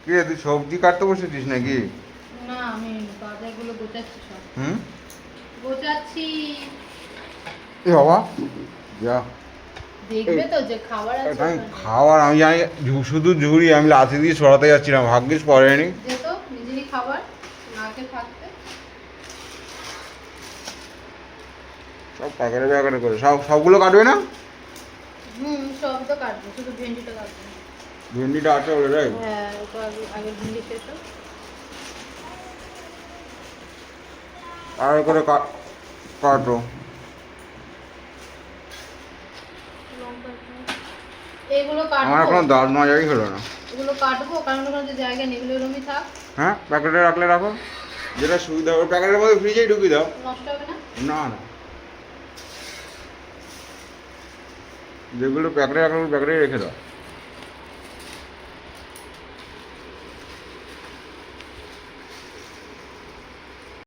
কি রে, তুই সবজি কাটতে বসেছিস নাকি? না, আমি বাজারগুলো গোছাচ্ছি সব। হুম। গোছাচ্ছি। এ বাবা, যা। দেখবে তো যে খাবার আছে আমি ওখানে। খাবার আমি জানি, শুধু ঝুড়ি আমি লাথি দিয়ে সরাতে যাচ্ছিলাম, ভাগ্যিস পড়েনি। যেত নিজেরই খাবার নাকে থাকতে। সব প্যাকেটে প্যাকেটে করে সবগুলো কাটবে না? সব তো কাটবো, শুধু ভেন্ডিটা কাটবো। ভেন্ডিটা আছে বলে রে। হ্যাঁ, ওটা আগে ভেন্ডি শেষ হোক। আর করে কাটো। এগুলো আমার কাটবো। এখনো দাঁত মাজাই হলো না। এগুলো কাটবো কারণ ওখানে যে জায়গা নেই, এগুলো এরকমই থাক। হ্যাঁ, প্যাকেটে রাখলে রাখো, যেটা সুবিধা হবে। প্যাকেটের মধ্যে ফ্রিজেই ঢুকিয়ে দাও। নষ্ট হবে না? না না, যেগুলো প্যাকেটে রাখলে প্যাকেটেই রেখে দাও।